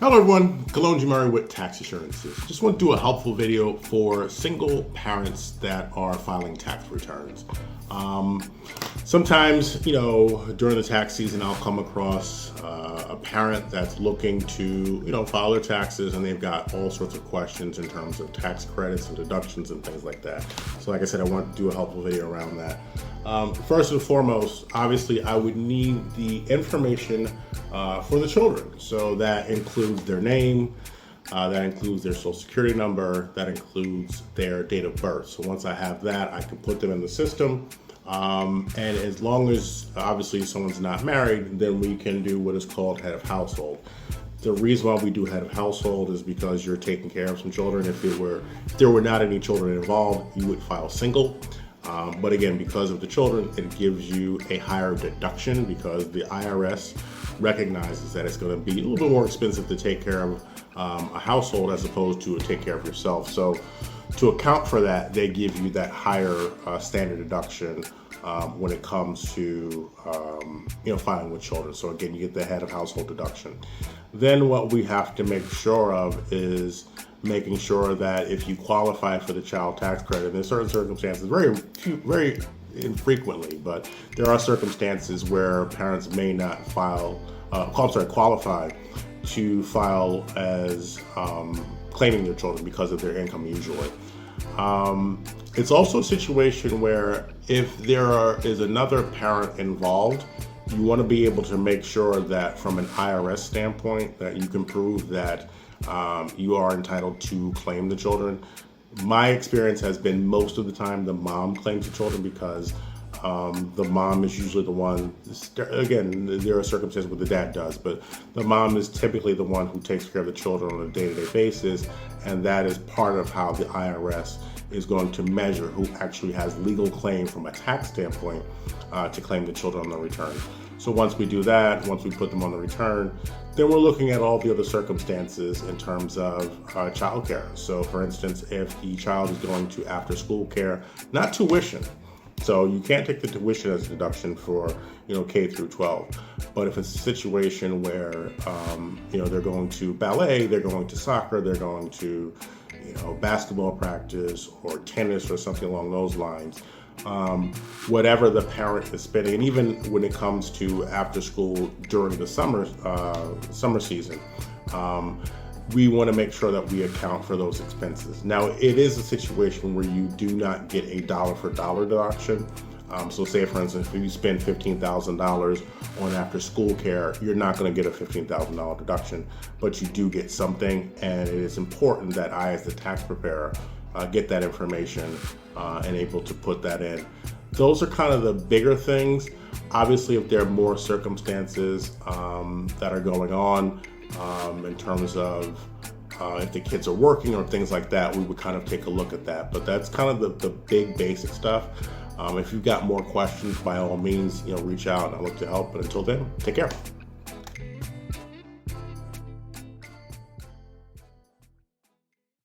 Hello everyone, Kolonji Murray with TaxAssurances. Just want to do a helpful video for single parents that are filing tax returns. Sometimes, during the tax season, I'll come across a parent that's looking to, file their taxes, and they've got all sorts of questions in terms of tax credits and deductions and things like that. So like I said, I want to do a helpful video around that. First and foremost, obviously, I would need the information for the children. So that includes their name, that includes their social security number, that includes their date of birth. So once I have that, I can put them in the system. And as long as obviously someone's not married, then we can do what is called head of household. The reason why we do head of household is because you're taking care of some children. If there were not any children involved, you would file single. But again, because of the children, it gives you a higher deduction because the IRS recognizes that it's going to be a little bit more expensive to take care of a household as opposed to take care of yourself. So to account for that, they give you that higher standard deduction when it comes to filing with children. So again, you get the head of household deduction. Then what we have to make sure of is making sure that if you qualify for the child tax credit, in certain circumstances, very infrequently, but there are circumstances where parents may not qualify to file as claiming their children because of their income usually. It's also a situation where if there is another parent involved, you want to be able to make sure that from an IRS standpoint that you can prove that you are entitled to claim the children. My experience has been most of the time the mom claims the children because the mom is usually the one, again, there are circumstances where the dad does, but the mom is typically the one who takes care of the children on a day-to-day basis, and that is part of how the IRS is going to measure who actually has legal claim from a tax standpoint to claim the children on the return. So once we do that, once we put them on the return, then we're looking at all the other circumstances in terms of child care. So for instance, if the child is going to after school care, not tuition, so you can't take the tuition as a deduction for K through 12. But if it's a situation where they're going to ballet, they're going to soccer, they're going to basketball practice or tennis or something along those lines, whatever the parent is spending, and even when it comes to after school during the summer season, we want to make sure that we account for those expenses. Now, it is a situation where you do not get a dollar for dollar deduction. So say, for instance, if you spend $15,000 on after school care, you're not going to get a $15,000 deduction, but you do get something. And it is important that I, as the tax preparer, get that information and able to put that in. Those are kind of the bigger things. Obviously, if there are more circumstances that are going on in terms of if the kids are working or things like that, we would kind of take a look at that. But that's kind of the big basic stuff. If you've got more questions, by all means, reach out and I'll look to help. But until then, take care.